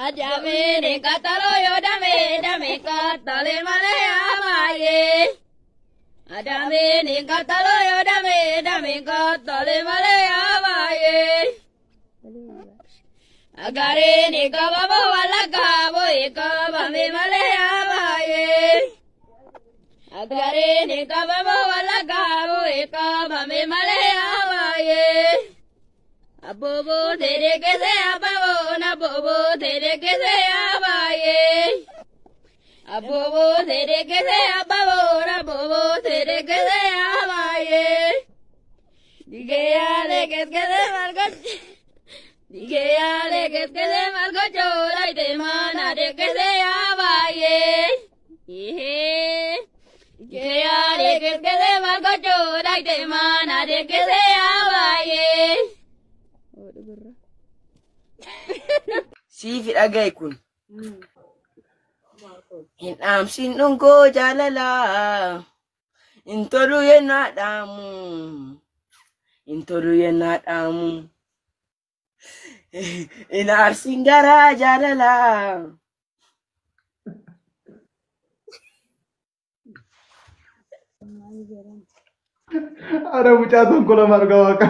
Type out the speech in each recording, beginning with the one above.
Adame ne katalo yo dame katale malaya baye. Adame ne katalo yo dame katale malaya baye. Agare ne kababo wala kabo ekabame malaya baye. Agare ne kababo wala kabo ekabame malaya baye. Abobo tere ke se ababo na bobo tere ke se abaye. Abobo tere ke se ababo na bobo tere ke se abaye. Dige ale ke se margo. Dige ale ke se margo chora ite mana de ke se abaye. Dige ale ke se margo chora ite mana de ke se abaye. Siif dhagaye kun. Hin dhaamsin dhungoo jaalala. Hin tolu yennaa dhaamu. Hin tolu yennaa dhaamu. Hin aarsin garaa jaalala. Ada bucatan kola marga waka.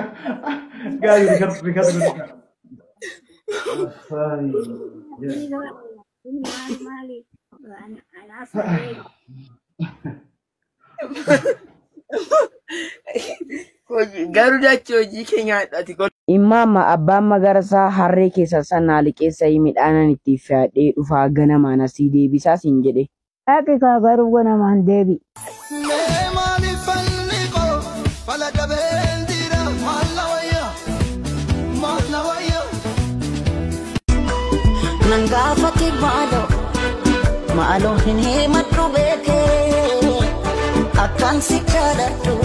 Guys, rekat. Garudacho jikenya ati kon. Imama abbaan magarsaa harree keessa sanaa liqeessa midhaanan itti fe'adhee dhufaa ganamaan asii deebisaa siin jedhe. Akka kaa garuu ganamaan deebi. Nangafati malo hini matubeke akan si kadatu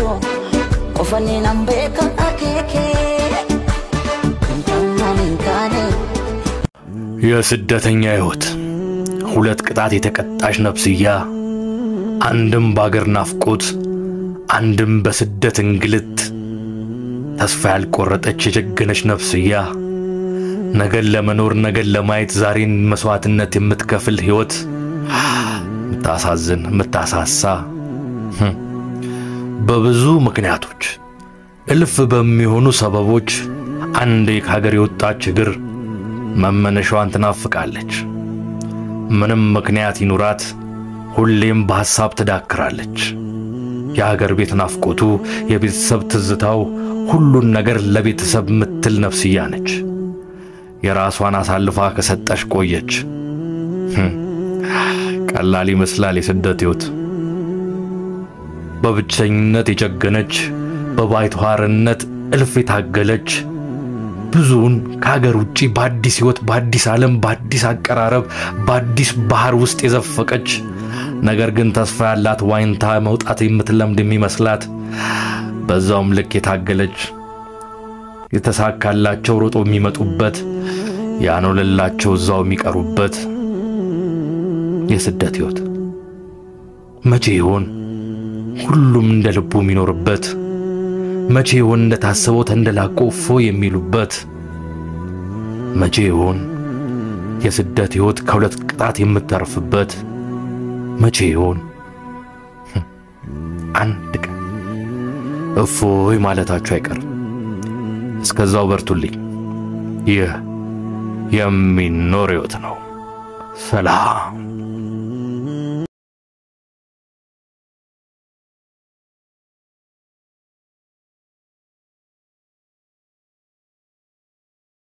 ofani nambeka akeke የስደተኛ ህይወት ሁለት ቅጣት የተቀጣሽ ነፍስያ አንድም ባገር ናፍቆት አንድም በስደት እንግልት ተስፋ ያልቆረጠች የጀገነች ነፍስያ ነገን ለመኖር ነገን ለማየት ዛሬን መስዋዕትነት የምትከፍል ህይወት ምታሳዝን ምታሳሳ በብዙ ምክንያቶች እልፍ በሚሆኑ ሰበቦች አንዴ ከሀገር የወጣች እግር መመነሻዋን ትናፍቃለች ምንም ምክንያት ይኑራት ሁሌም በሐሳብ ትዳክራለች የሀገር ቤት ናፍቆቱ የቤተሰብ ትዝታው ሁሉን ነገር ለቤተሰብ ምትል ነፍስያ ነች የራሷን አሳልፋ ከሰጠሽ ቆየች ቀላል ይመስላል የስደት ህይወት በብቸኝነት የጀገነች በባይተዋርነት እልፍ የታገለች ብዙውን ከሀገር ውጪ በአዲስ ህይወት በአዲስ ዓለም በአዲስ አቀራረብ በአዲስ ባህር ውስጥ የዘፈቀች ነገር ግን ተስፋ ያላት ዋይንታ መውጣት የምትለምድ የሚመስላት በዛውም ልክ የታገለች የተሳካላቸው ሮጦ የሚመጡበት ያኖለላቸው ዛው የሚቀሩበት የስደት ህይወት መቼ ይሆን ሁሉም እንደ ልቡ የሚኖርበት መቼ ይሆን እንደታሰበው ተንደላቆ ፎ የሚሉበት መቼ ይሆን የስደት ህይወት ከሁለት ቅጣት የምትተርፍበት መቼ ይሆን አንድ ቀን እፎይ ማለታችሁ አይቀርም እስከዛው በርቱልኝ ይህ የሚኖር ህይወት ነው ሰላም